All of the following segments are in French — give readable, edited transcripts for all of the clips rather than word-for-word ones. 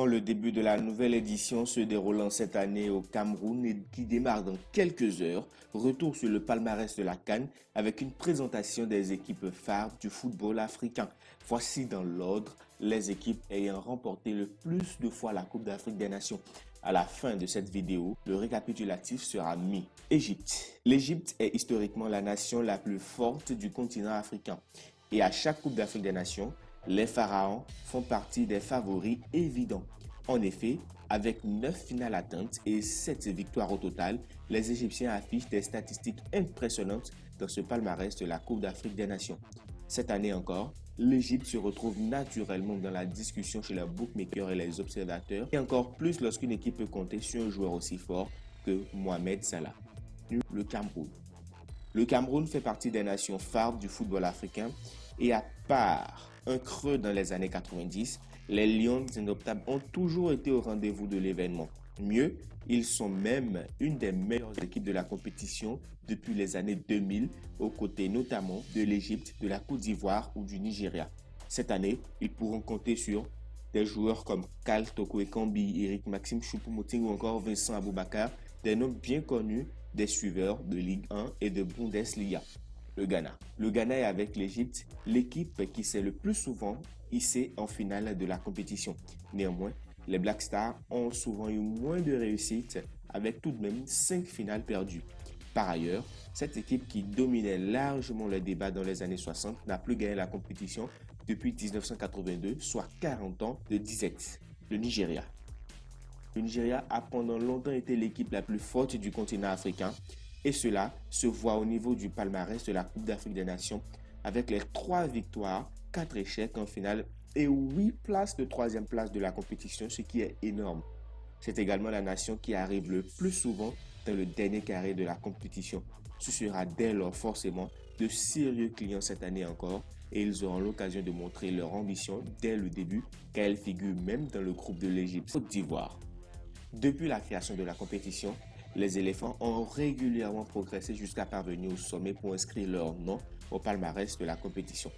Enfin, le début de la nouvelle édition se déroulant cette année au Cameroun et qui démarre dans quelques heures. Retour sur le palmarès de la CAN avec une présentation des équipes phares du football africain. Voici dans l'ordre les équipes ayant remporté le plus de fois la Coupe d'Afrique des Nations. À la fin de cette vidéo, le récapitulatif sera mis. Égypte. L'Égypte est historiquement la nation la plus forte du continent africain. Et à chaque Coupe d'Afrique des Nations, les pharaons font partie des favoris évidents. En effet, avec 9 finales atteintes et 7 victoires au total, les Égyptiens affichent des statistiques impressionnantes dans ce palmarès de la Coupe d'Afrique des Nations. Cette année encore, l'Égypte se retrouve naturellement dans la discussion chez les bookmakers et les observateurs, et encore plus lorsqu'une équipe peut compter sur un joueur aussi fort que Mohamed Salah. Le Cameroun. Le Cameroun fait partie des nations phares du football africain et à part un creux dans les années 90, les Lions indoptables ont toujours été au rendez-vous de l'événement. Mieux, ils sont même une des meilleures équipes de la compétition depuis les années 2000, aux côtés notamment de l'Égypte, de la Côte d'Ivoire ou du Nigeria. Cette année, ils pourront compter sur des joueurs comme Kal Toko Ekambi, Eric Maxime Choupo-Moting ou encore Vincent Aboubakar, des noms bien connus des suiveurs de Ligue 1 et de Bundesliga. Le Ghana. Le Ghana est avec l'Égypte l'équipe qui s'est le plus souvent hissée en finale de la compétition. Néanmoins, les Black Stars ont souvent eu moins de réussite avec tout de même 5 finales perdues. Par ailleurs, cette équipe qui dominait largement le débat dans les années 60 n'a plus gagné la compétition depuis 1982, soit 40 ans de disette. Le Nigeria. Le Nigeria a pendant longtemps été l'équipe la plus forte du continent africain et cela se voit au niveau du palmarès de la Coupe d'Afrique des Nations avec les 3 victoires, 4 échecs en finale et 8 places de 3e place de la compétition, ce qui est énorme. C'est également la nation qui arrive le plus souvent dans le dernier carré de la compétition. Ce sera dès lors forcément de sérieux clients cette année encore et ils auront l'occasion de montrer leur ambition dès le début car elles figurent même dans le groupe de l'Égypte. Côte d'Ivoire. Depuis la création de la compétition, les éléphants ont régulièrement progressé jusqu'à parvenir au sommet pour inscrire leur nom au palmarès de la compétition.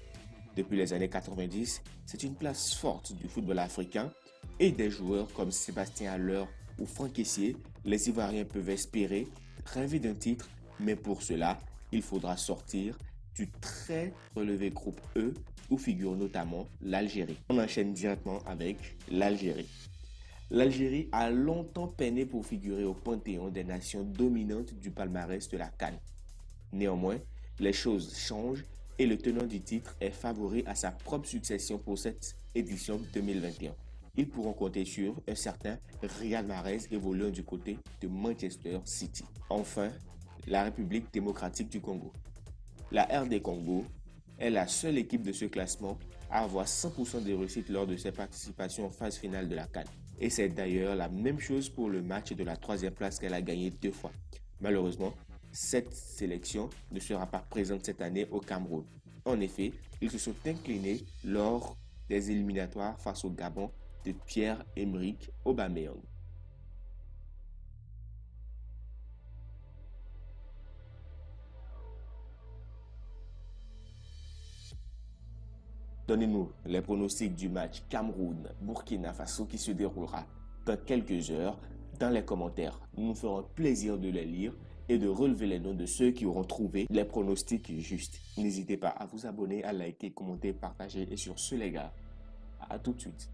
Depuis les années 90, c'est une place forte du football africain et des joueurs comme Sébastien Haller ou Franck Kessié, les Ivoiriens peuvent espérer rêver d'un titre, mais pour cela, il faudra sortir du très relevé groupe E où figure notamment l'Algérie. On enchaîne directement avec l'Algérie. L'Algérie a longtemps peiné pour figurer au panthéon des nations dominantes du palmarès de la CAN. Néanmoins, les choses changent et le tenant du titre est favori à sa propre succession pour cette édition 2021. Ils pourront compter sur un certain Riyad Mahrez évoluant du côté de Manchester City. Enfin, la République démocratique du Congo. La RD Congo est la seule équipe de ce classement à avoir 100% de réussite lors de ses participations en phase finale de la CAN. Et c'est d'ailleurs la même chose pour le match de la 3e place qu'elle a gagné 2 fois. Malheureusement, cette sélection ne sera pas présente cette année au Cameroun. En effet, ils se sont inclinés lors des éliminatoires face au Gabon de Pierre-Emerick Aubameyang. Donnez-nous les pronostics du match Cameroun-Burkina Faso qui se déroulera dans quelques heures dans les commentaires. Nous nous ferons plaisir de les lire et de relever les noms de ceux qui auront trouvé les pronostics justes. N'hésitez pas à vous abonner, à liker, commenter, partager et sur ce les gars, à tout de suite.